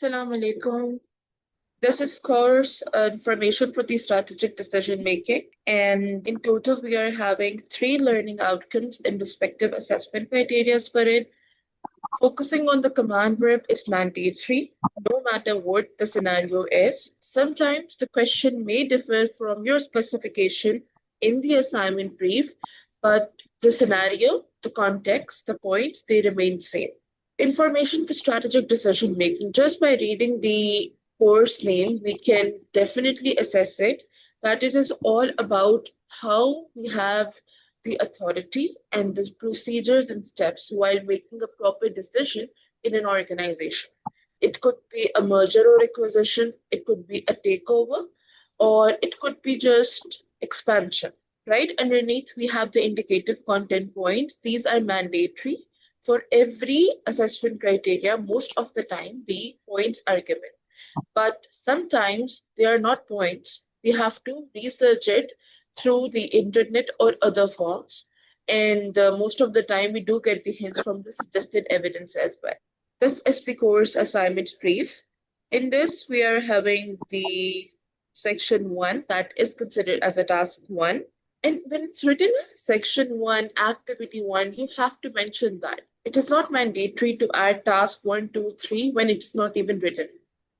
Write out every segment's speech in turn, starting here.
Assalamu alaikum. This is course information for the strategic decision making. And in total, we are having 3 learning outcomes in respective assessment criteria for it. Focusing on the command verb is mandatory, no matter what the scenario is. Sometimes the question may differ from your specification in the assignment brief, but the scenario, the context, the points, they remain same. Information for strategic decision making. Just by reading the course name, we can definitely assess it that it is all about how we have the authority and the procedures and steps while making a proper decision in an organization. It could be a merger or acquisition, it could be a takeover, or it could be just expansion. Right underneath, we have the indicative content points. These are mandatory for every assessment criteria. Most of the time, the points are given, but sometimes they are not points. We have to research it through the internet or other forms. And most of the time, we do get the hints from the suggested evidence as well. This is the course assignment brief. In this, we are having the section 1 that is considered as a task 1. And when it's written section 1, activity 1, you have to mention that. It is not mandatory to add task 1, 2, 3 when it is not even written.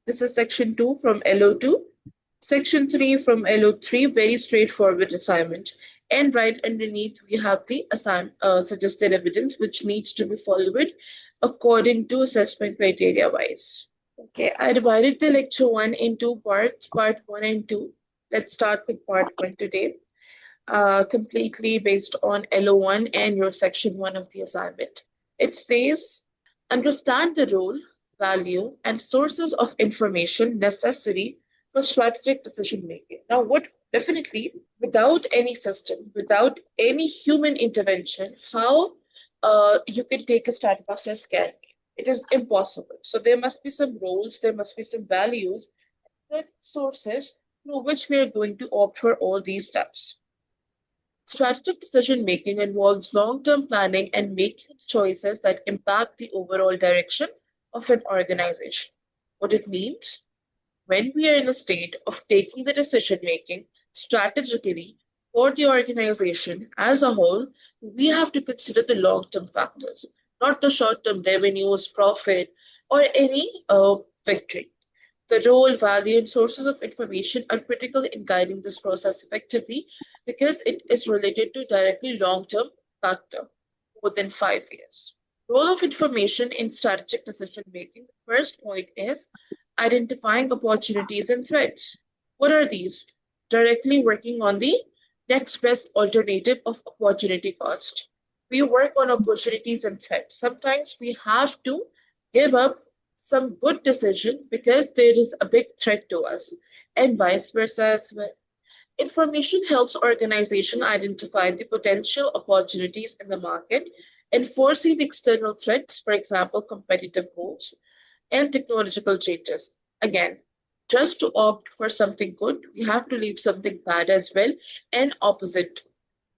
This is section 2 from LO2. Section 3 from LO3, very straightforward assignment. And right underneath, we have the suggested evidence, which needs to be followed according to assessment criteria wise. Okay, I divided the lecture 1 into parts, part 1 and 2. Let's start with part 1 today. Completely based on LO1 and your section 1 of the assignment. It says, understand the role, value, and sources of information necessary for strategic decision making. Now, what definitely, without any system, without any human intervention, how you can take a strategy process can be? It is impossible. So there must be some roles, there must be some values, sources through which we are going to opt for all these steps. Strategic decision making involves long-term planning and making choices that impact the overall direction of an organization. What it means, when we are in a state of taking the decision making strategically for the organization as a whole, we have to consider the long-term factors, not the short-term revenues, profit, or any victory. The role, value, and sources of information are critical in guiding this process effectively because it is related to directly long-term factor, more than 5 years. Role of information in strategic decision making. The first point is identifying opportunities and threats. What are these? Directly working on the next best alternative of opportunity cost. We work on opportunities and threats. Sometimes we have to give up some good decision because there is a big threat to us, and vice versa as well. Information helps organization identify the potential opportunities in the market and foresee the external threats, for example, competitive moves and technological changes. Again, just to opt for something good, we have to leave something bad as well, and opposite.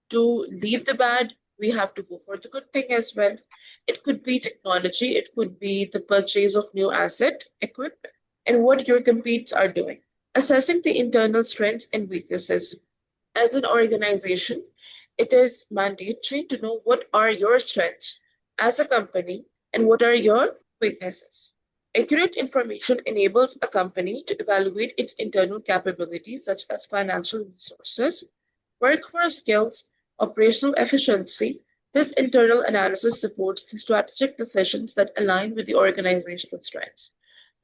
To leave the bad, we have to go for the good thing as well. It could be technology, it could be the purchase of new asset, equipment, and what your competes are doing. Assessing the internal strengths and weaknesses. As an organization, it is mandatory to know what are your strengths as a company and what are your weaknesses. Accurate information enables a company to evaluate its internal capabilities, such as financial resources, workforce skills, operational efficiency. This internal analysis supports the strategic decisions that align with the organizational strengths.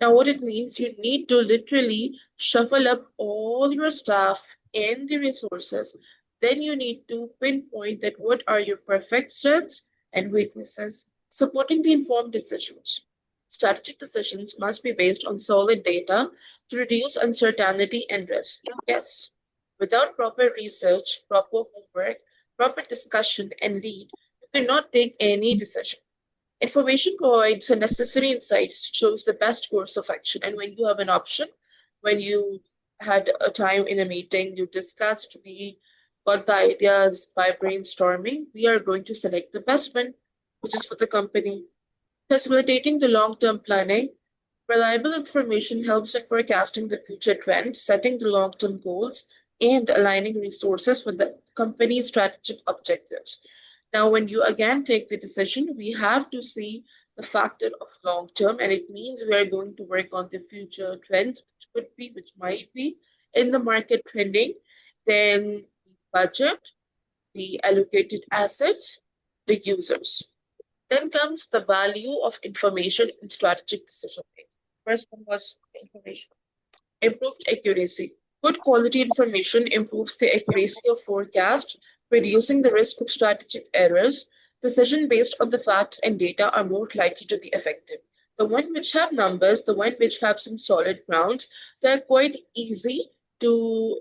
Now, what it means, you need to literally shuffle up all your staff and the resources. Then you need to pinpoint that what are your perfect strengths and weaknesses. Supporting the informed decisions. Strategic decisions must be based on solid data to reduce uncertainty and risk. Yes, without proper research, proper homework, proper discussion, and lead, you cannot take any decision. Information provides the necessary insights to choose the best course of action. And when you have an option, when you had a time in a meeting, you discussed, we got the ideas by brainstorming, we are going to select the best one, which is for the company. Facilitating the long-term planning. Reliable information helps in forecasting the future trends, setting the long-term goals, and aligning resources with the company's strategic objectives. Now, when you again take the decision, we have to see the factor of long term, and it means we are going to work on the future trends, which could be, which might be in the market trending, then the budget, the allocated assets, the users. Then comes the value of information in strategic decision making. First one was information. Improved accuracy. Good quality information improves the accuracy of forecast, reducing the risk of strategic errors. Decisions based on the facts and data are more likely to be effective. The one which have numbers, the one which have some solid grounds, they're quite easy to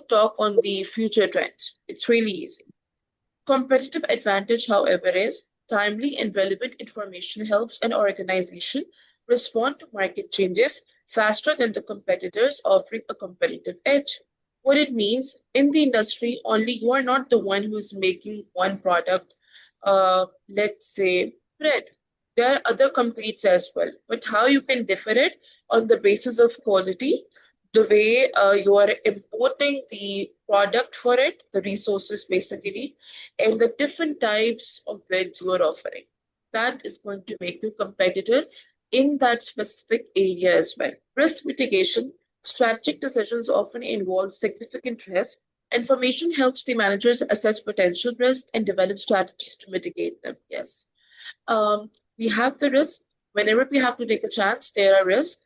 talk on the future trends. It's really easy. Competitive advantage, however, is timely and relevant information helps an organization respond to market changes faster than the competitors, offering a competitive edge. What it means in the industry, only you are not the one who is making one product, let's say bread. There are other competes as well, but how you can differ it on the basis of quality, the way you are importing the product for it, the resources basically, and the different types of breads you are offering. That is going to make you competitive in that specific area as well. Risk mitigation, strategic decisions often involve significant risk. Information helps the managers assess potential risks and develop strategies to mitigate them. Yes. Um, we have the risk. Whenever we have to take a chance, there are risks.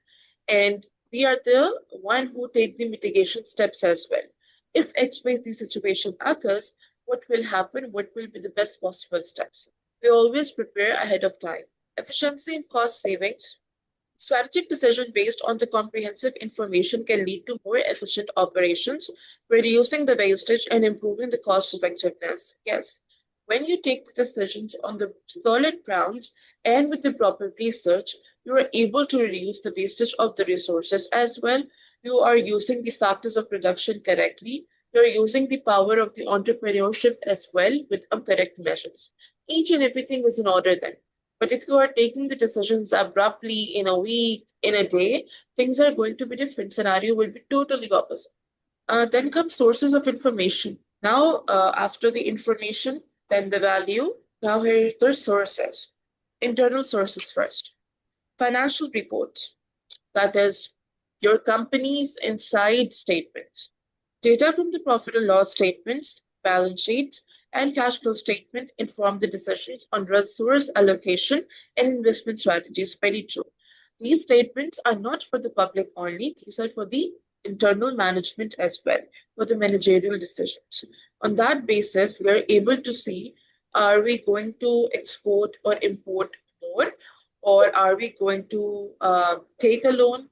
And we are the one who take the mitigation steps as well. If X, Y, Z situation occurs, what will happen? What will be the best possible steps? We always prepare ahead of time. Efficiency and cost savings. Strategic decision based on the comprehensive information can lead to more efficient operations, reducing the wastage and improving the cost effectiveness. Yes, when you take the decisions on the solid grounds and with the proper research, you are able to reduce the wastage of the resources as well. You are using the factors of production correctly. You're using the power of the entrepreneurship as well with correct measures. Each and everything is in order then. But if you are taking the decisions abruptly in a week, in a day, things are going to be different. Scenario will be totally opposite. Then come sources of information. Now, after the information, then the value. Now here are the sources. Internal sources first. Financial reports. That is your company's inside statements. Data from the profit and loss statements, balance sheets, and cash flow statement inform the decisions on resource allocation and investment strategies. Very true. These statements are not for the public only, these are for the internal management as well, for the managerial decisions. On that basis, we are able to see, are we going to export or import more, or are we going to take a loan?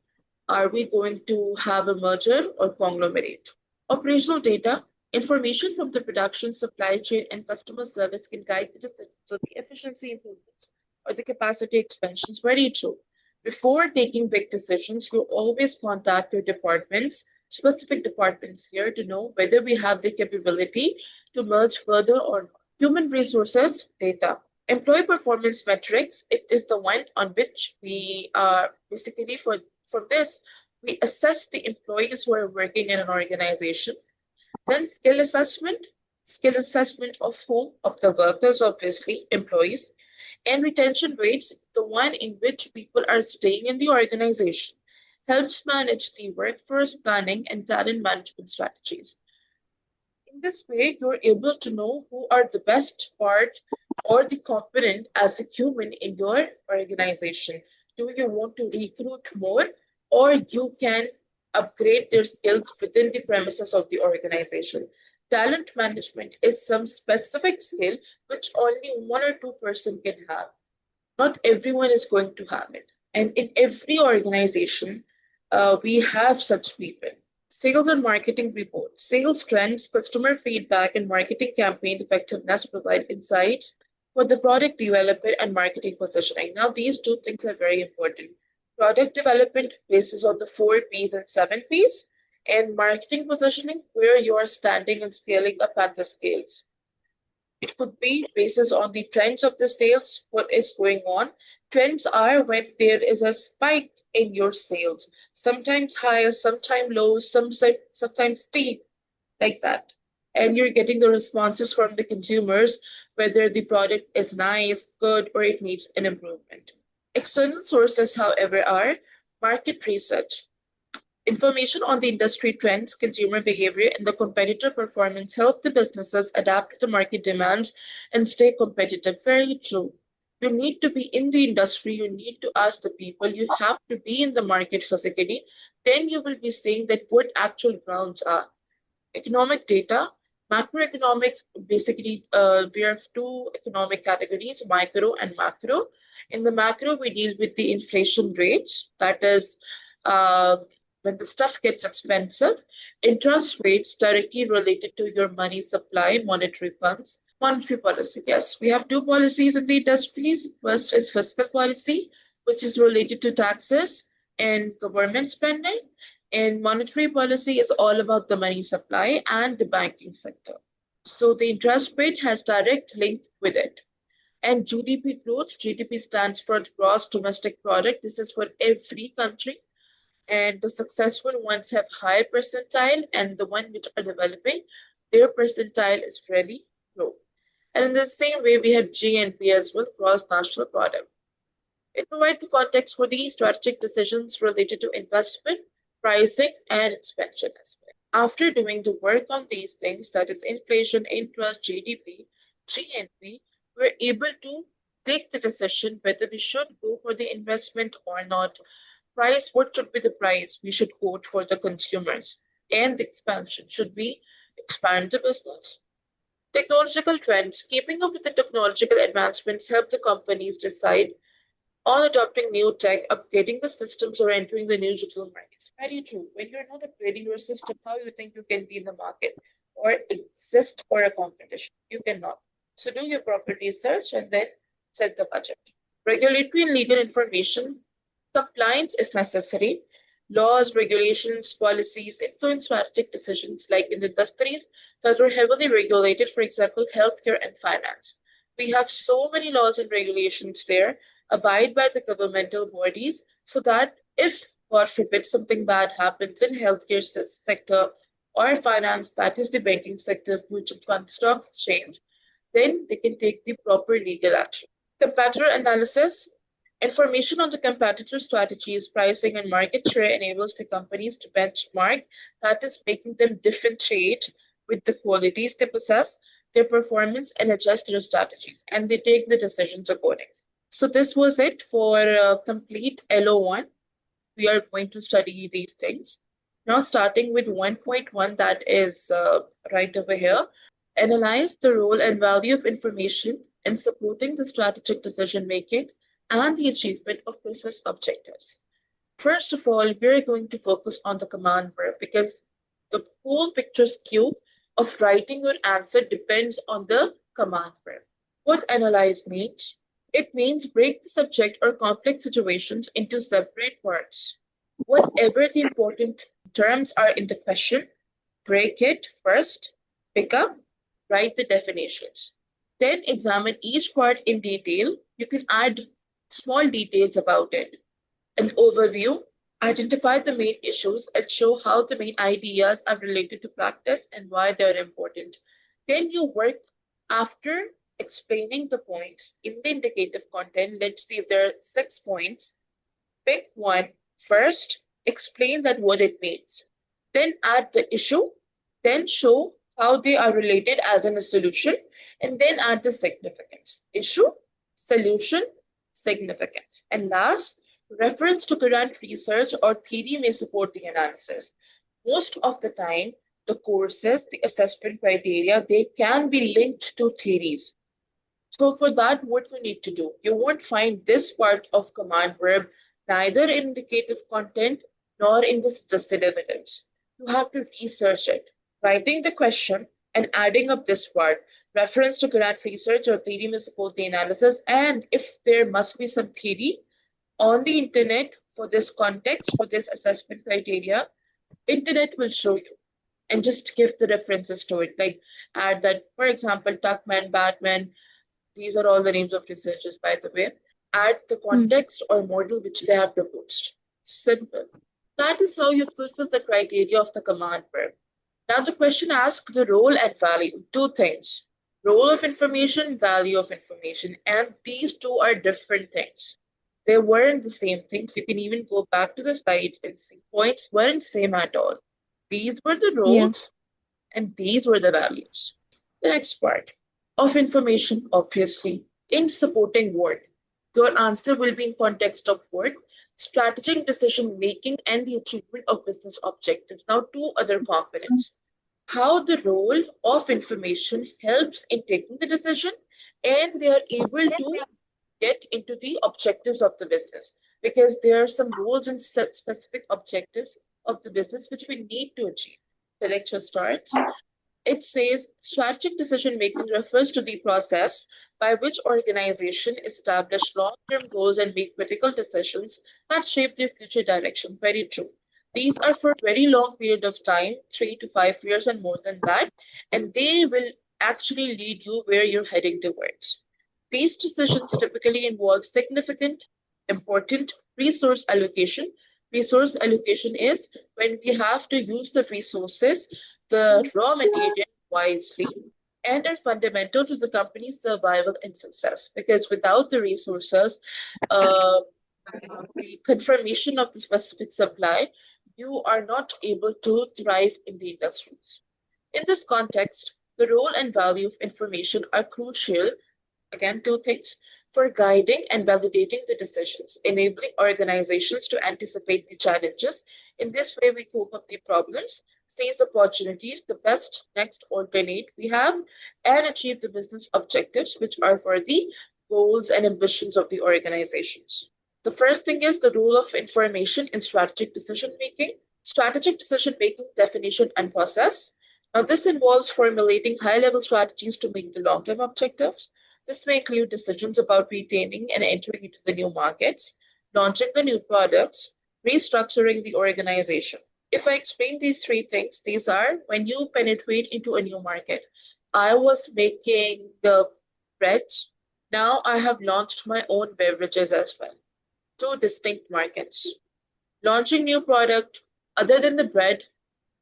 Are we going to have a merger or conglomerate? Operational data, information from the production, supply chain, and customer service can guide the decisions on the efficiency improvements or the capacity expansions. Very true. Before taking big decisions, you always contact your departments, specific departments here, to know whether we have the capability to merge further or not. Human resources data. Employee performance metrics, it is the one on which we are basically for this, we assess the employees who are working in an organization. Then skill assessment of whom? Of the workers, obviously, employees. And retention rates, the one in which people are staying in the organization, helps manage the workforce planning and talent management strategies. In this way, you're able to know who are the best part or the competent as a human in your organization. Do you want to recruit more, or you can upgrade their skills within the premises of the organization? Talent management is some specific skill which only one or two person can have. Not everyone is going to have it. And in every organization, we have such people. Sales and marketing reports. Sales trends, customer feedback, and marketing campaign effectiveness provide insights for the product development and marketing positioning. Now, these two things are very important. Product development basis on the 4 P's and 7 P's, and marketing positioning where you are standing and scaling up at the scales. It could be basis on the trends of the sales, what is going on. Trends are when there is a spike in your sales. Sometimes high, sometimes low, sometimes steep, like that. And you're getting the responses from the consumers, whether the product is nice, good, or it needs an improvement. External sources, however, are market research. Information on the industry trends, consumer behavior, and the competitor performance help the businesses adapt to the market demands and stay competitive. Very true. You need to be in the industry, you need to ask the people, you have to be in the market physically. Then you will be seeing that what actual grounds are. Economic data, macroeconomic, basically, we have two economic categories, micro and macro. In the macro, we deal with the inflation rates, that is, uh, when the stuff gets expensive, interest rates directly related to your money supply, monetary funds, monetary policy. Yes, we have two policies in the industries. First is fiscal policy, which is related to taxes and government spending. And monetary policy is all about the money supply and the banking sector. So the interest rate has direct link with it. And GDP growth, GDP stands for gross domestic product. This is for every country. And the successful ones have high percentile, and the one which are developing, their percentile is really low. And in the same way, we have GNP as well, gross national product. It provides the context for the strategic decisions related to investment, pricing, and expansion as well. After doing the work on these things, that is inflation, interest, GDP, GNP, we're able to take the decision whether we should go for the investment or not. Price, what should be the price we should quote for the consumers? And the expansion, should we expand the business? Technological trends, keeping up with the technological advancements help the companies decide on adopting new tech, updating the systems, or entering the new digital markets. Very true. When you're not upgrading your system, how you think you can be in the market or exist for a competition? You cannot. So do your proper research and then set the budget. Regulatory and legal information. Compliance is necessary. Laws, regulations, policies influence strategic decisions like in industries that were heavily regulated, for example, healthcare and finance. We have so many laws and regulations there, abide by the governmental bodies, so that if, God forbid, something bad happens in healthcare sector or finance, that is the banking sector's mutual fund stock exchange, then they can take the proper legal action. Competitor analysis. Information on the competitor strategies, pricing, and market share enables the companies to benchmark, that is, making them differentiate with the qualities they possess, their performance, and adjust their strategies. And they take the decisions accordingly. So this was it for complete LO1. We are going to study these things. Now starting with 1.1, that is right over here. Analyze the role and value of information in supporting the strategic decision making and the achievement of business objectives. First of all, we're going to focus on the command verb because the whole picture's cue of writing your answer depends on the command verb. What analyze means? It means break the subject or complex situations into separate parts. Whatever the important terms are in the question, break it first, pick up, write the definitions. Then examine each part in detail. You can add small details about it. An overview, identify the main issues and show how the main ideas are related to practice and why they are important. Then you work after explaining the points in the indicative content. Let's see if there are 6 points. Pick one first, explain that what it means. Then add the issue, then show how they are related as in a solution, and then add the significance. Issue, solution, significance. And last, reference to current research or theory may support the analysis. Most of the time, the courses, the assessment criteria, they can be linked to theories. So for that, what you need to do, you won't find this part of command verb neither in indicative content nor in the suggested evidence. You have to research it, writing the question and adding up this part. Reference to current research or theory may support the analysis. And if there must be some theory on the internet for this context, for this assessment criteria, internet will show you and just give the references to it. Like add that, for example, Tuckman, Batman, these are all the names of researchers, by the way. Add the context or model which they have proposed. Simple. That is how you fulfill the criteria of the command verb. Now the question asks the role and value. Two things. Role of information, value of information. And these two are different things. They weren't the same things. You can even go back to the slides and see points weren't same at all. These were the Yeah. roles and these were the values. The next part of information, obviously, in supporting word. Your answer will be in context of word, strategic decision making, and the achievement of business objectives. Now, two other components. How the role of information helps in taking the decision, and they are able to get into the objectives of the business because there are some goals and specific objectives of the business which we need to achieve. The lecture starts. It says strategic decision making refers to the process by which organization establish long-term goals and make critical decisions that shape their future direction. Very true. These are for a very long period of time, 3 to 5 years and more than that, and they will actually lead you where you're heading towards. These decisions typically involve significant, important resource allocation. Resource allocation is when we have to use the resources, the raw material wisely, and are fundamental to the company's survival and success. Because without the resources, uh, the confirmation of the specific supply, you are not able to thrive in the industries. In this context, the role and value of information are crucial. Again, two things for guiding and validating the decisions, enabling organizations to anticipate the challenges. In this way, we cope up the problems, seize opportunities, the best next alternate we have, and achieve the business objectives, which are for the goals and ambitions of the organizations. The first thing is the role of information in strategic decision making. Strategic decision making definition and process. Now, this involves formulating high level strategies to meet the long term objectives. This may include decisions about retaining and entering into the new markets, launching the new products, restructuring the organization. If I explain these three things, these are when you penetrate into a new market. I was making the breads. Now I have launched my own beverages as well. Two distinct markets. Launching new product other than the bread,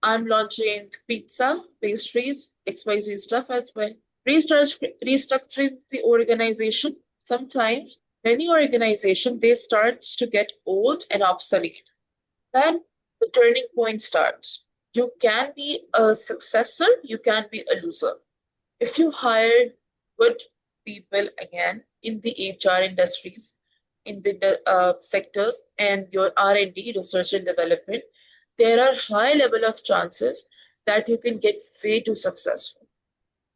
I'm launching pizza, pastries, XYZ stuff as well. Restructuring the organization. Sometimes many organizations they start to get old and obsolete. Then the turning point starts. You can be a successor, you can be a loser. If you hire good people again in the HR industries, in the sectors, and your R&D, research and development, there are high level of chances that you can get way too successful.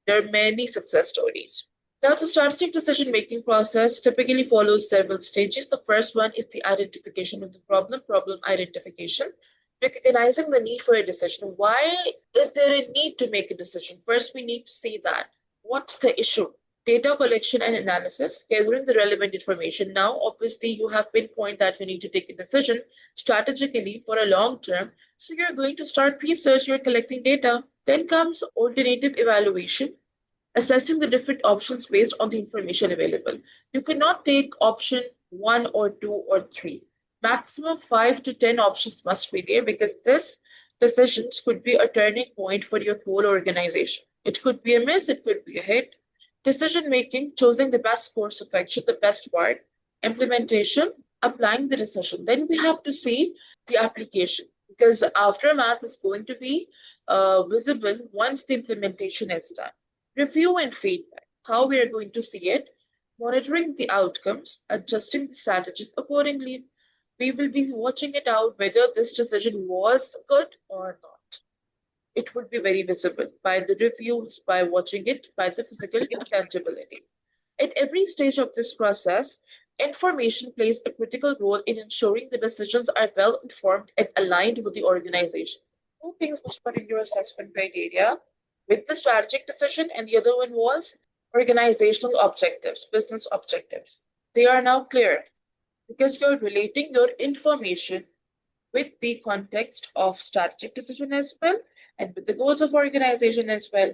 There are many success stories. Now, the strategic decision making process typically follows several stages. The first one is the identification of the problem identification, recognizing the need for a decision. Why is there a need to make a decision? First, we need to see that. What's the issue? Data collection and analysis, gathering the relevant information. Now, obviously, you have pinpoint that you need to take a decision strategically for a long term. So you're going to start research, you're collecting data. Then comes alternative evaluation, assessing the different options based on the information available. You cannot take option one or two or three. Maximum 5 to 10 options must be there because this decisions could be a turning point for your whole organization. It could be a miss, it could be a hit. Decision making, choosing the best course of action, the best part. Implementation, applying the decision. Then we have to see the application because aftermath is going to be visible once the implementation is done. Review and feedback, how we are going to see it, monitoring the outcomes, adjusting the strategies accordingly. We will be watching it out whether this decision was good or not. It would be very visible by the reviews, by watching it, by the physical intangibility. At every stage of this process, information plays a critical role in ensuring the decisions are well informed and aligned with the organization. Two things which were in your assessment criteria with the strategic decision, and the other one was organizational objectives, business objectives. They are now clear because you're relating your information with the context of strategic decision as well and with the goals of organization as well,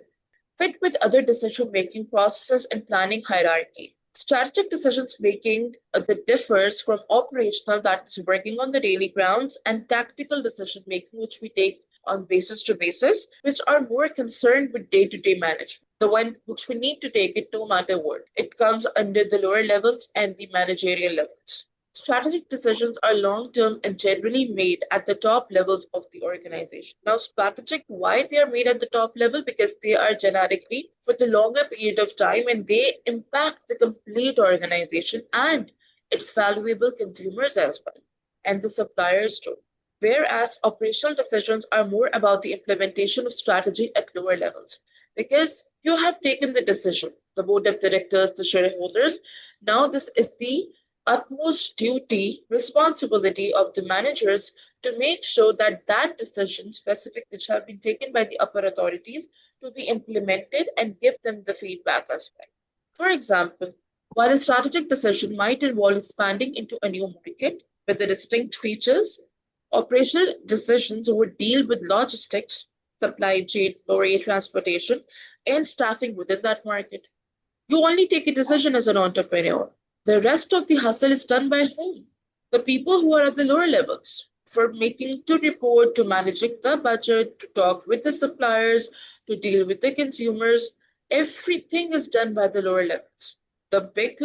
fit with other decision making processes and planning hierarchy. Strategic decisions making that differs from operational, that is working on the daily grounds, and tactical decision making, which we take on basis to basis, which are more concerned with day-to-day management. The one which we need to take it no matter what. It comes under the lower levels and the managerial levels. Strategic decisions are long term and generally made at the top levels of the organization. Now, strategic, why they are made at the top level? Because they are generically for the longer period of time and they impact the complete organization and its valuable consumers as well, and the suppliers too. Whereas operational decisions are more about the implementation of strategy at lower levels. Because you have taken the decision, the board of directors, the shareholders. Now, this is the utmost duty, responsibility of the managers to make sure that that decision specific which have been taken by the upper authorities to be implemented and give them the feedback as well. For example, while a strategic decision might involve expanding into a new market with the distinct features, operational decisions would deal with logistics, supply chain, lorry transportation, and staffing within that market. You only take a decision as an entrepreneur. The rest of the hustle is done by whom? The people who are at the lower levels, for making to report, to managing the budget, to talk with the suppliers, to deal with the consumers. Everything is done by the lower levels. The big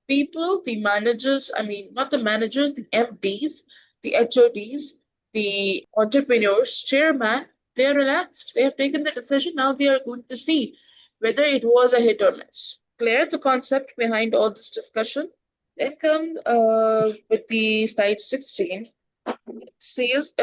people, the managers, I mean, not the managers, the MDs, the HODs, the entrepreneurs, chairman, they are relaxed. They have taken the decision. Now they are going to see whether it was a hit or miss. Clear the concept behind all this discussion? Then come with the slide 16. It says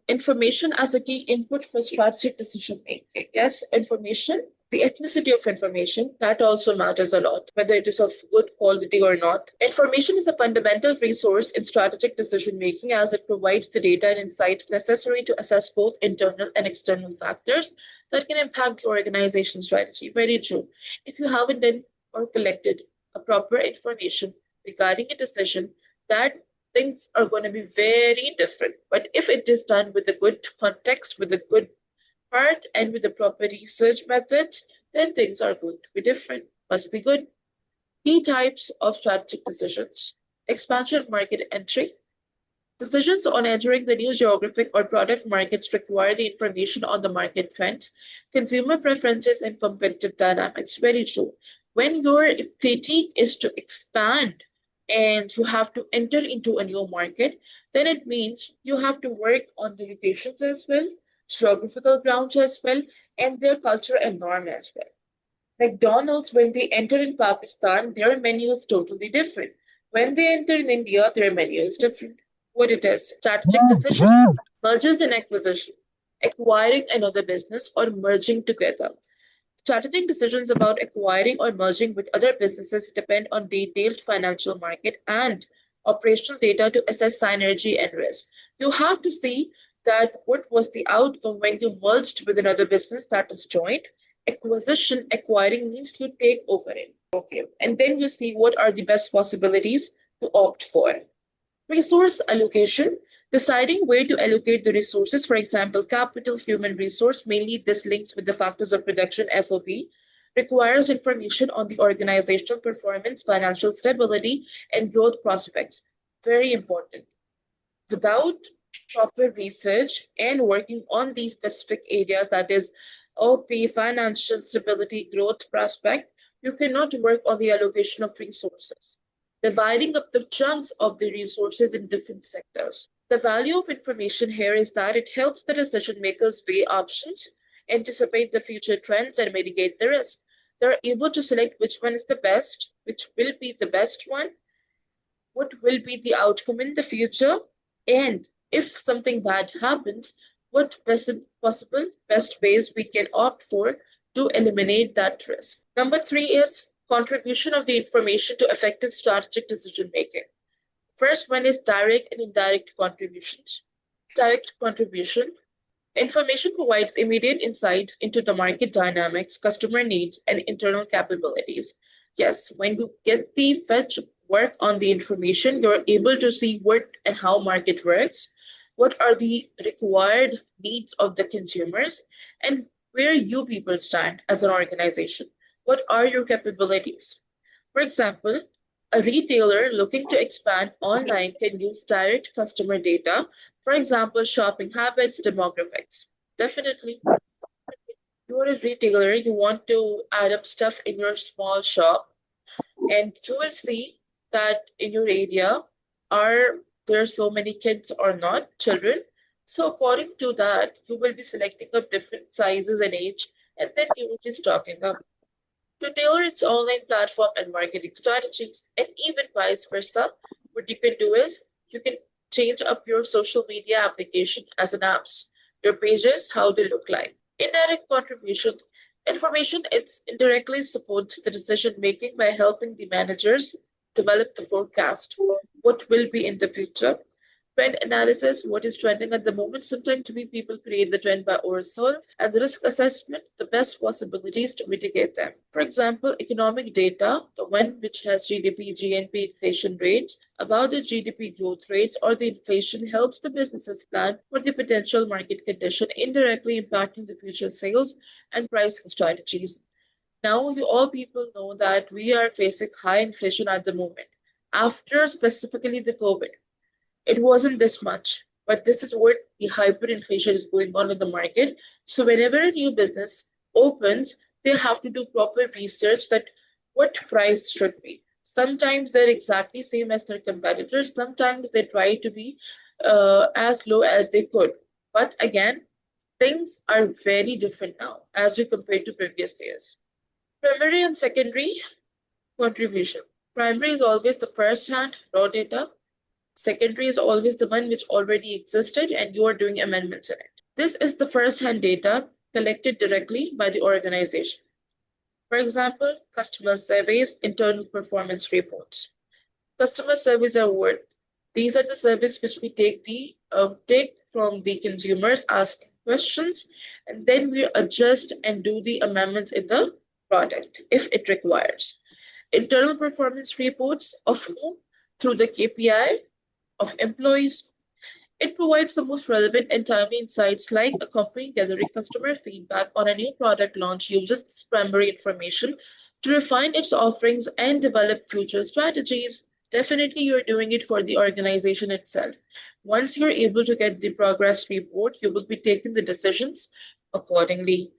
information as a key input for strategic decision making. Yes, information, the ethnicity of information, that also matters a lot, whether it is of good quality or not. Information is a fundamental resource in strategic decision making as it provides the data and insights necessary to assess both internal and external factors that can impact the organization strategy. Very true. If you haven't done or collected a proper information regarding a decision, that things are going to be very different. But if it is done with a good context, with a good part, and with the proper research methods, then things are going to be different. Must be good. Key types of strategic decisions: expansion market entry. Decisions on entering the new geographic or product markets require the information on the market trends, consumer preferences, and competitive dynamics. Very true. When your critique is to expand and you have to enter into a new market, then it means you have to work on the locations as well, geographical grounds as well, and their culture and norm as well. McDonald's, when they enter in Pakistan, their menu is totally different. When they enter in India, their menu is different. What it is: strategic decision, mergers and acquisition, acquiring another business or merging together. Strategic decisions about acquiring or merging with other businesses depend on detailed financial market and operational data to assess synergy and risk. You have to see that what was the outcome when you merged with another business that is joint. Acquisition, acquiring means you take over it. Okay. And then you see what are the best possibilities to opt for. Resource allocation, deciding where to allocate the resources, for example, capital, human resource, mainly this links with the factors of production, FOB, requires information on the organizational performance, financial stability, and growth prospects. Very important. Without proper research and working on these specific areas, that is OP, financial stability, growth prospect, you cannot work on the allocation of resources, dividing up the chunks of the resources in different sectors. The value of information here is that it helps the decision makers weigh options, anticipate the future trends, and mitigate the risk. They're able to select which one is the best, which will be the best one, what will be the outcome in the future, and if something bad happens, what possible best ways we can opt for to eliminate that risk. Number 3 is contribution of the information to effective strategic decision making. First one is direct and indirect contributions. Direct contribution. Information provides immediate insights into the market dynamics, customer needs, and internal capabilities. Yes, when you get the fetch work on the information, you're able to see what and how market works, what are the required needs of the consumers, and where you people stand as an organization. What are your capabilities? For example, A retailer looking to expand online can use direct customer data, for example, shopping habits, demographics. Definitely, you're a retailer, you want to add up stuff in your small shop, and you will see that in your area are there so many kids or not, children. So according to that, you will be selecting up different sizes and age, and then you will be stocking up to tailor its online platform and marketing strategies, and even vice versa. What you can do is you can change up your social media application as an apps, your pages, how they look like. Indirect contribution information it indirectly supports the decision making by helping the managers develop the forecast, what will be in the future. Trend analysis, what is trending at the moment. Sometimes we people create the trend by ourselves, and the risk assessment, the best possibilities to mitigate them. For example, economic data, the one which has GDP, GNP, inflation rates, about the GDP growth rates or the inflation helps the businesses plan for the potential market condition, indirectly impacting the future sales and pricing strategies. Now, you all people know that we are facing high inflation at the moment. After specifically the COVID, it wasn't this much, but this is what the hyperinflation is going on in the market. So whenever a new business opens, they have to do proper research that what price should be. Sometimes they're exactly same as their competitors. Sometimes they try to be as low as they could. But again, things are very different now as we compare to previous years. Primary and secondary contribution. Primary is always the first hand raw data. Secondary is always the one which already existed and you are doing amendments in it. This is the first-hand data collected directly by the organization. For example, customer surveys, internal performance reports. Customer surveys are what? These are the surveys which we take from the consumers asking questions, and then we adjust and do the amendments in the product if it requires. Internal performance reports of whom? Through the KPI of employees. It provides the most relevant and timely insights like a company gathering customer feedback on a new product launch uses this primary information to refine its offerings and develop future strategies. Definitely, you're doing it for the organization itself. Once you're able to get the progress report, you will be taking the decisions accordingly.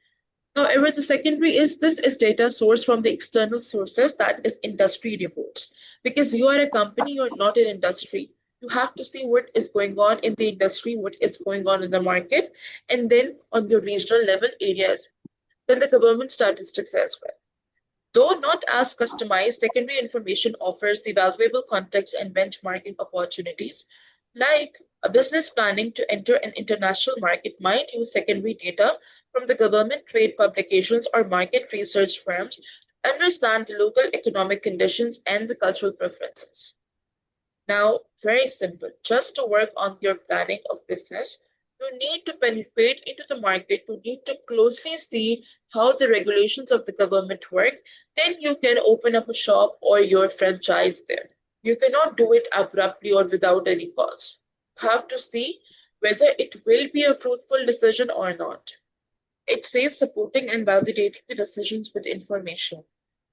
However, the secondary is this is data sourced from the external sources, that is industry reports. Because you are a company, you're not an industry. You have to see what is going on in the industry, what is going on in the market, and then on your regional level areas. Then the government statistics as well. Though not as customized, secondary information offers the valuable context and benchmarking opportunities. Like a business planning to enter an international market might use secondary data from the government, trade publications, or market research firms to understand the local economic conditions and the cultural preferences. Now, very simple. Just to work on your planning of business, you need to penetrate into the market. You need to closely see how the regulations of the government work. Then you can open up a shop or your franchise there. You cannot do it abruptly or without any cause. You have to see whether it will be a fruitful decision or not. It says supporting and validating the decisions with information.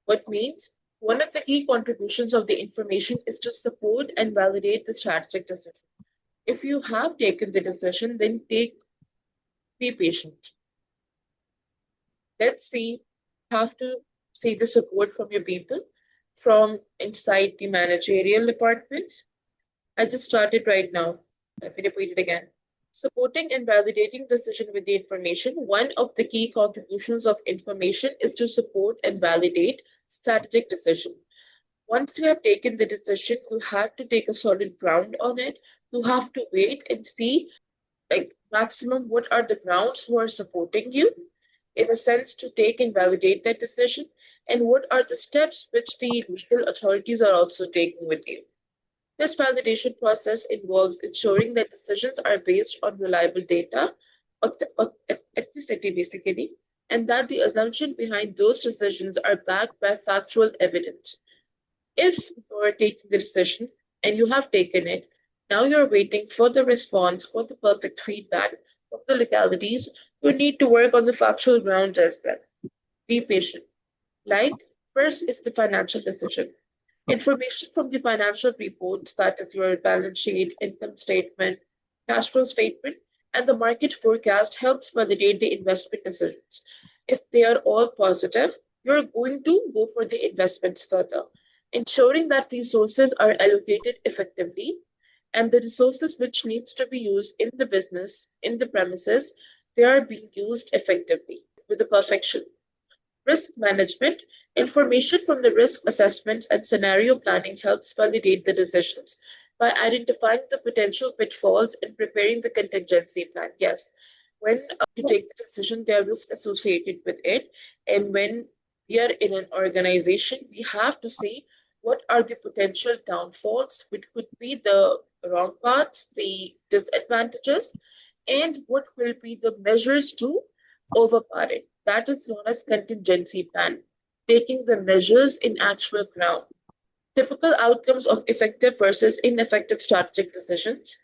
What means one of the key contributions of the information is to support and validate the strategic decision. If you have taken the decision, then be patient. Let's see, have to see the support from your people from inside the managerial department. I just started right now. Let me repeat it again. Supporting and validating decision with the information. One of the key contributions of information is to support and validate strategic decision. Once you have taken the decision, you have to take a solid ground on it. You have to wait and see, like maximum, what are the grounds who are supporting you in a sense to take and validate that decision, and what are the steps which the legal authorities are also taking with you. This validation process involves ensuring that decisions are based on reliable data, ethnicity basically, and that the assumption behind those decisions are backed by factual evidence. If you're taking the decision and you have taken it, now you're waiting for the response, for the perfect feedback from the legalities. You need to work on the factual grounds as well. Be patient. Like, first is the financial decision. Information from the financial reports, that is your balance sheet, income statement, cash flow statement, and the market forecast helps validate the investment decisions. If they are all positive, you're going to go for the investments further. Ensuring that resources are allocated effectively and the resources which needs to be used in the business, in the premises, they are being used effectively with the perfection. Risk management, information from the risk assessments and scenario planning helps validate the decisions by identifying the potential pitfalls and preparing the contingency plan. Yes, when you take the decision, there are risks associated with it. And when we are in an organization, we have to see what are the potential downfalls, which could be the wrong parts, the disadvantages, and what will be the measures to overpower it. That is known as contingency plan, taking the measures in actual ground. Typical outcomes of effective versus ineffective strategic decisions.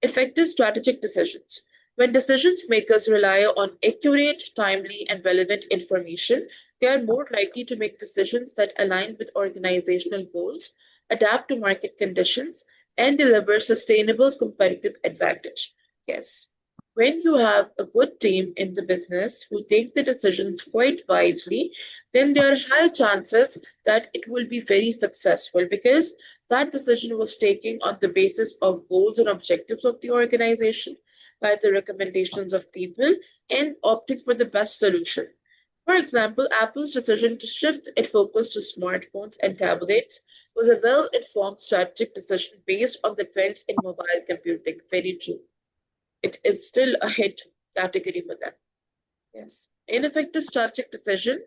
Effective strategic decisions. When decisions makers rely on accurate, timely, and relevant information, they are more likely to make decisions that align with organizational goals, adapt to market conditions, and deliver sustainable competitive advantage. Yes. When you have a good team in the business who take the decisions quite wisely, then there are high chances that it will be very successful because that decision was taken on the basis of goals and objectives of the organization, by the recommendations of people, and opting for the best solution. For example, Apple's decision to shift its focus to smartphones and tablets was a well informed strategic decision based on the trends in mobile computing. Very true. It is still a hit category for them. Yes. Ineffective strategic decision.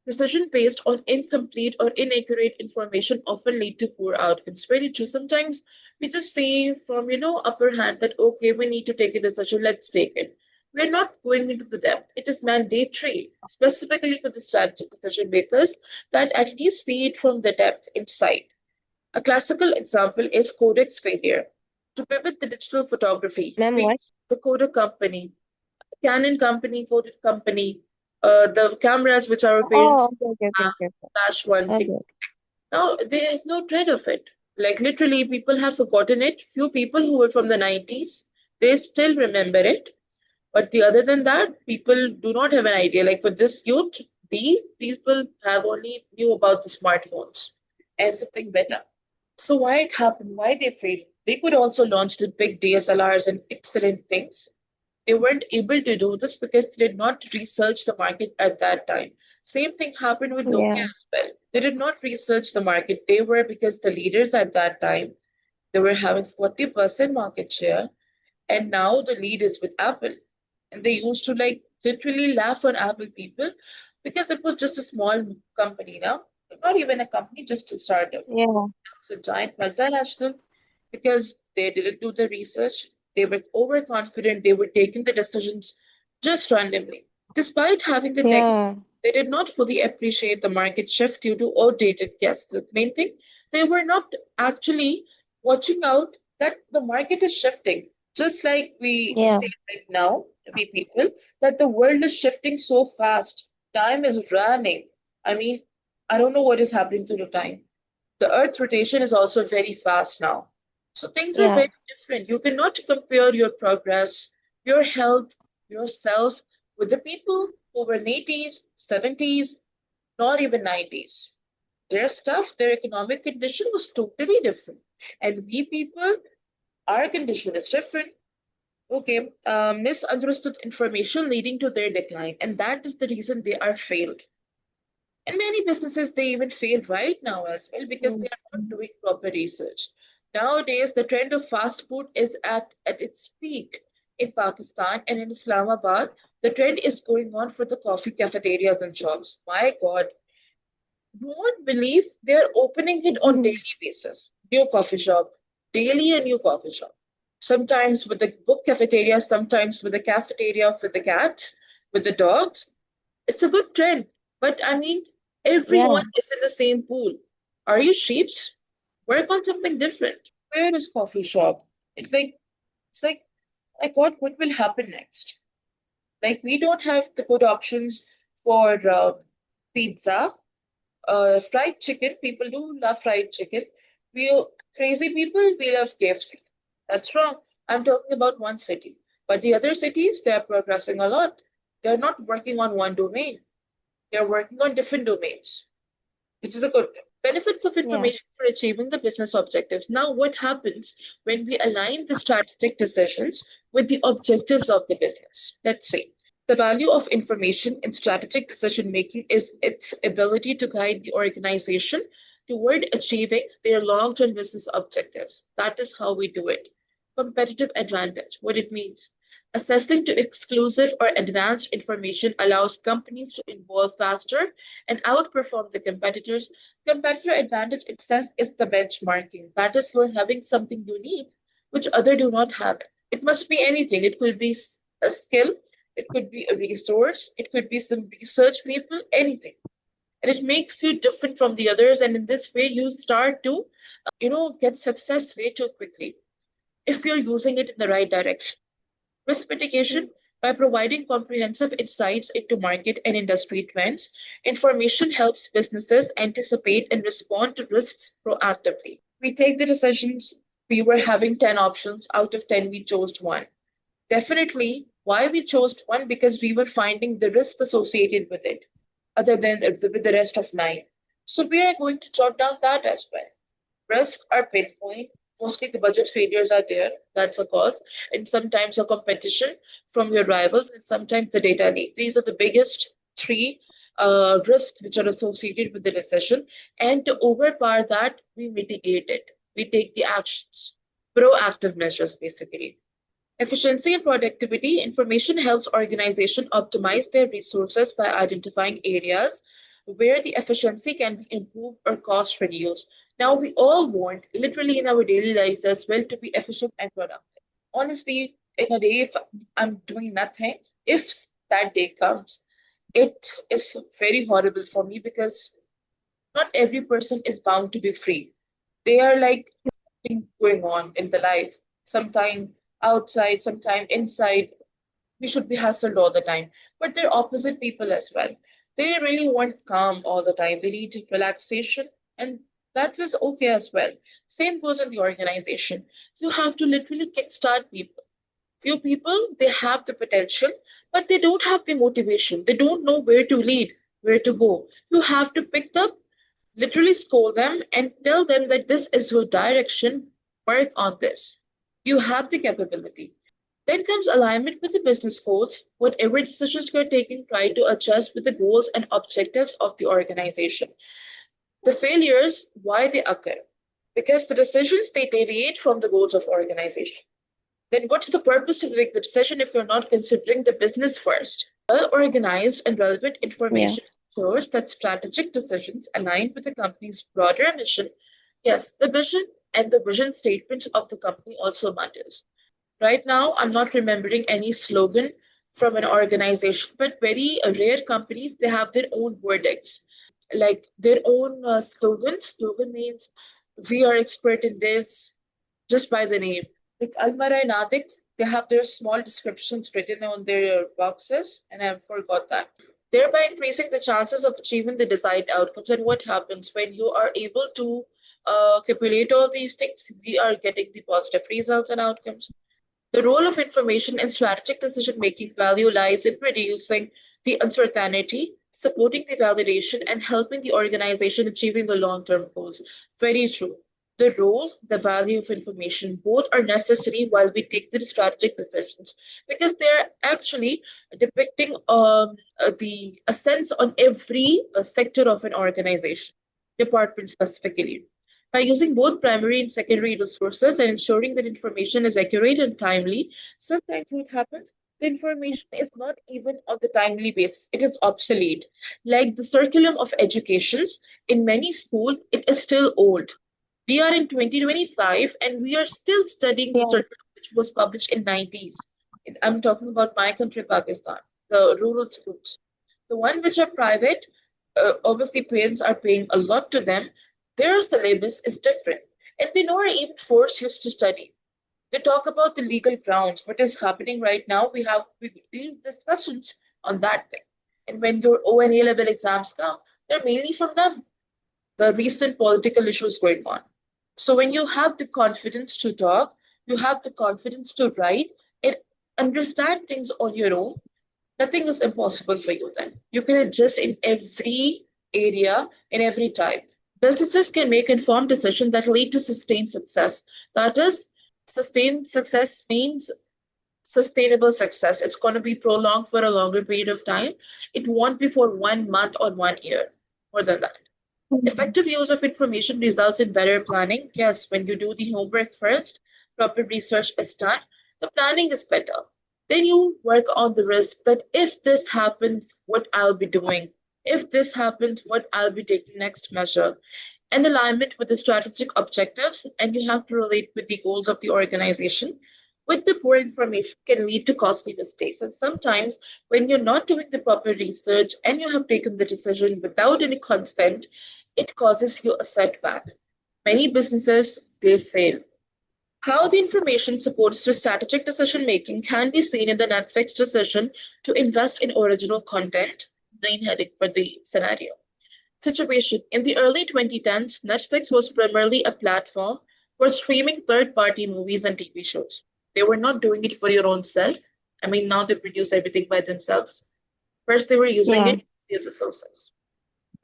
Decision based on incomplete or inaccurate information often lead to poor outcomes. Very true. Sometimes we just say from upper hand that okay, we need to take a decision, let's take it. We're not going into the depth. It is mandatory, specifically for the strategic decision makers, that at least see it from the depth inside. A classical example is Kodak's failure to pivot the digital photography. Ma'am, what? The Kodak company, Canon company, Kodak company, the cameras which our parents Oh, okay, okay, have, okay, okay, flash one okay. thing. Okay. Now there is no trend of it. Like literally, people have forgotten it. Few people who were from the 90s, they still remember it. But the other than that, people do not have an idea. Like for this youth, these people have only knew about the smartphones and something better. So why it happened? Why they failed? They could also launch the big DSLRs and excellent things. They weren't able to do this because they did not research the market at that time. Same thing happened with Nokia Yeah, as well. They did not research the market. They were because the leaders at that time, they were having 40% market share, and now the lead is with Apple. And they used to like literally laugh on Apple people because it was just a small company now. Not even a company, just a startup. yeah, It's a giant multinational because they didn't do the research. They were overconfident. They were taking the decisions just randomly. Despite having the tech, yeah, they did not fully appreciate the market shift due to outdated guests. The main thing, they were not actually watching out that the market is shifting. Just like we yeah, say right now, we people, that the world is shifting so fast. Time is running. I mean, I don't know what is happening to the time. The Earth's rotation is also very fast now. So things are yeah, very different. You cannot compare your progress, your health, yourself with the people who were in 80s, 70s, not even 90s. Their stuff, their economic condition was totally different. And we people, our condition is different. Okay, misunderstood information leading to their decline. And that is the reason they are failed. And many businesses, they even fail right now as well because they are not mhm, doing proper research. Nowadays, the trend of fast food is at its peak in Pakistan and in Islamabad. The trend is going on for the coffee cafeterias and shops. My God, you won't believe they're opening it on mhm. daily basis. New coffee shop, daily a new coffee shop. Sometimes with the book cafeteria, sometimes with the cafeteria for the cats, with the dogs. It's a good trend, but I mean, Yeah, everyone is in the same pool. Are you sheeps? Work on something different. Where is coffee shop? It's like, my God, what will happen next? Like we don't have the good options for pizza. Fried chicken, people do love fried chicken. We crazy people, we love KFC. That's wrong. I'm talking about one city. But the other cities, they are progressing a lot. They're not working on one domain. They're working on different domains, which is a good thing. Benefits of Yeah. information for achieving the business objectives. Now, what happens when we align the strategic decisions with the objectives of the business? Let's say the value of information in strategic decision making is its ability to guide the organization toward achieving their long term business objectives. That is how we do it. Competitive advantage, what it means. Assessing to exclusive or advanced information allows companies to evolve faster and outperform the competitors. Competitor advantage itself is the benchmarking. That is for having something unique which other do not have. It must be anything. It could be a skill, it could be a resource, it could be some research people, anything. And it makes you different from the others. And in this way, you start to, get success way too quickly if you're using it in the right direction. Risk mitigation, by providing comprehensive insights into market and industry trends, information helps businesses anticipate and respond to risks proactively. We take the decisions. We were having 10 options. Out of 10, we chose one. Definitely, why we chose one? Because we were finding the risk associated with it, other than with the rest of nine. So we are going to jot down that as well. Risks are pinpoint. Mostly the budget failures are there. That's a cause. And sometimes a competition from your rivals, and sometimes the data leak. These are the biggest three risks which are associated with the recession. And to overpower that, we mitigate it. We take the actions, proactive measures basically. Efficiency and productivity. Information helps organizations optimize their resources by identifying areas where the efficiency can be improved or cost reduced. Now, we all want, literally in our daily lives as well, to be efficient and productive. Honestly, in a day, if I'm doing nothing, if that day comes, it is very horrible for me because not every person is bound to be free. They are like something going on in the life, sometime outside, sometime inside. We should be hustled all the time. But they're opposite people as well. They really want calm all the time. They need relaxation, and that is okay as well. Same goes in the organization. You have to literally kickstart people. Few people, they have the potential, but they don't have the motivation. They don't know where to lead, where to go. You have to pick them, literally scold them, and tell them that this is your direction. Work on this. You have the capability. Then comes alignment with the business goals. Whatever decisions you're taking, try to adjust with the goals and objectives of the organization. The failures, why they occur? Because the decisions, they deviate from the goals of organization. Then what's the purpose of make the decision if you're not considering the business first? Well organized and relevant Yeah. information ensures that strategic decisions align with the company's broader mission. Yes, the vision and the vision statements of the company also matters. Right now, I'm not remembering any slogan from an organization, but very rare companies, they have their own verdicts, like their own slogans. Slogan means we are expert in this just by the name. Like Almara and Atik, they have their small descriptions written on their boxes, and I forgot that. Thereby increasing the chances of achieving the desired outcomes. And what happens when you are able to calculate all these things? We are getting the positive results and outcomes. The role of information in strategic decision making value lies in reducing the uncertainty, supporting the validation, and helping the organization achieving the long term goals. Very true. The role, the value of information, both are necessary while we take the strategic decisions because they're actually depicting the a sense on every sector of an organization, department specifically. By using both primary and secondary resources and ensuring that information is accurate and timely, sometimes what happens, the information is not even on the timely basis, it is obsolete. Like the curriculum of educations, in many schools, it is still old. We are in 2025 and we are still studying the Yeah. curriculum which was published in 90s. I'm talking about my country, Pakistan, the rural schools. The one which are private, obviously parents are paying a lot to them. Their syllabus is different, and they don't even force you to study. They talk about the legal grounds, what is happening right now. We do discussions on that thing. And when your O and A level exams come, they're mainly from them. the recent political issues going on. So when you have the confidence to talk, you have the confidence to write and understand things on your own, nothing is impossible for you then. You can adjust in every area, in every time. Businesses can make informed decisions that lead to sustained success. That is, sustained success means sustainable success. It's going to be prolonged for a longer period of time. It won't be for 1 month or 1 year, more than that. Effective use of information results in better planning. Yes, when you do the homework first, proper research is done, the planning is better. Then you work on the risk that if this happens, what I'll be doing. If this happens, what I'll be taking next measure. And alignment with the strategic objectives, and you have to relate with the goals of the organization. With the poor information can lead to costly mistakes. And sometimes when you're not doing the proper research and you have taken the decision without any consent, it causes you a setback. Many businesses, they fail. How the information supports the strategic decision making can be seen in the Netflix decision to invest in original content, main heading for the scenario. Situation. In the early 2010s, Netflix was primarily a platform for streaming third-party movies and TV shows. They were not doing it for your own self. I mean, now they produce everything by themselves. First, they were using Yeah. it for the sources.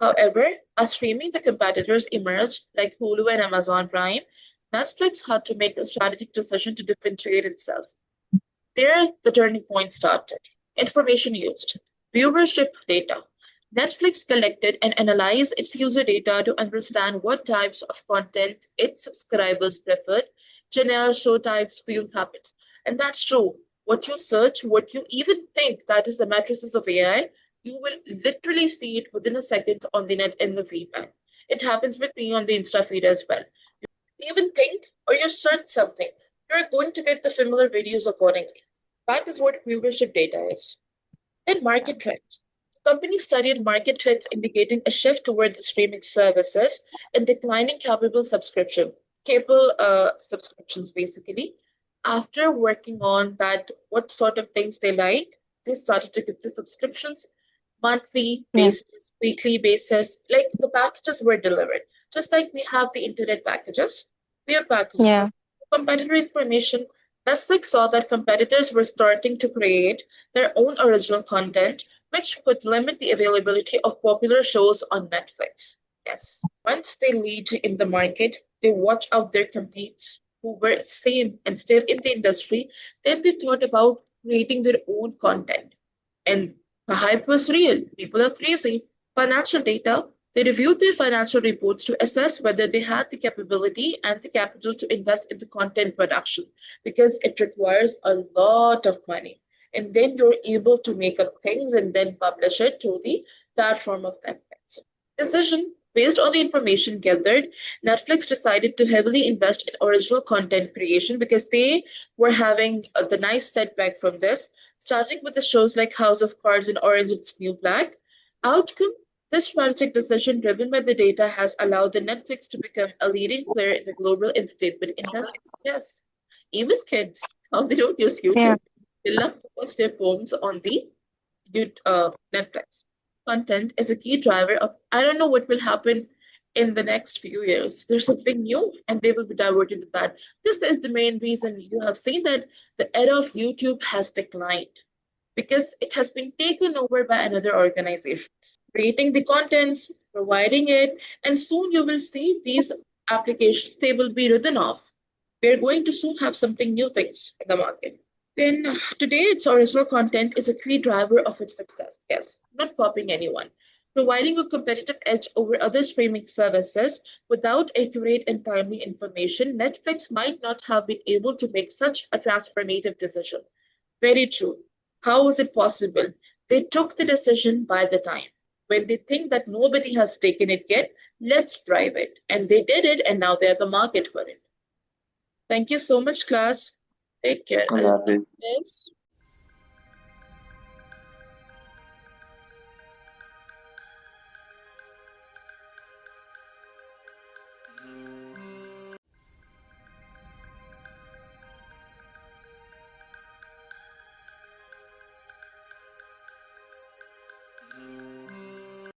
However, as streaming the competitors emerged, like Hulu and Amazon Prime, Netflix had to make a strategic decision to differentiate itself. There, the turning point started. Information used, viewership data. Netflix collected and analyzed its user data to understand what types of content its subscribers preferred, genre, show types, viewing habits. And that's true. What you search, what you even think that is the matrices of AI, you will literally see it within a second on the net in the feedback. It happens with me on the Insta feed as well. You even think or you search something, you're going to get the familiar videos accordingly. That is what viewership data is. Then market trends. The company studied market trends indicating a shift toward the streaming services and declining cable subscriptions basically. After working on that, what sort of things they like, they started to give the subscriptions monthly Yeah. basis, weekly basis, like the packages were delivered. Just like we have the internet packages, we have packages. Yeah. Competitor information, Netflix saw that competitors were starting to create their own original content, which could limit the availability of popular shows on Netflix. Yes. Once they lead in the market, they watch out their competes who were same and still in the industry. Then they thought about creating their own content. And the hype was real. People are crazy. Financial data. They reviewed their financial reports to assess whether they had the capability and the capital to invest in the content production because it requires a lot of money. And then you're able to make up things and then publish it through the platform of Netflix. Decision. Based on the information gathered, Netflix decided to heavily invest in original content creation because they were having the nice setback from this, starting with the shows like House of Cards and Orange is the New Black. Outcome. This strategic decision, driven by the data, has allowed the Netflix to become a leading player in the global entertainment industry. Yes, even kids, now they don't use Yeah. YouTube. They love to post their poems on the Netflix. Content is a key driver of, I don't know what will happen in the next few years. There's something new and they will be diverted to that. This is the main reason you have seen that the era of YouTube has declined because it has been taken over by another organization, creating the contents, providing it, and soon you will see these applications, they will be written off. We're going to soon have something new things in the market. Then today, its original content is a key driver of its success. Yes, not copying anyone. Providing a competitive edge over other streaming services without accurate and timely information, Netflix might not have been able to make such a transformative decision. Very true. How was it possible? They took the decision by the time. When they think that nobody has taken it yet, let's drive it. And they did it, and now they're the market for it. Thank you so much, class. Take care. Allah Hafiz. Yes.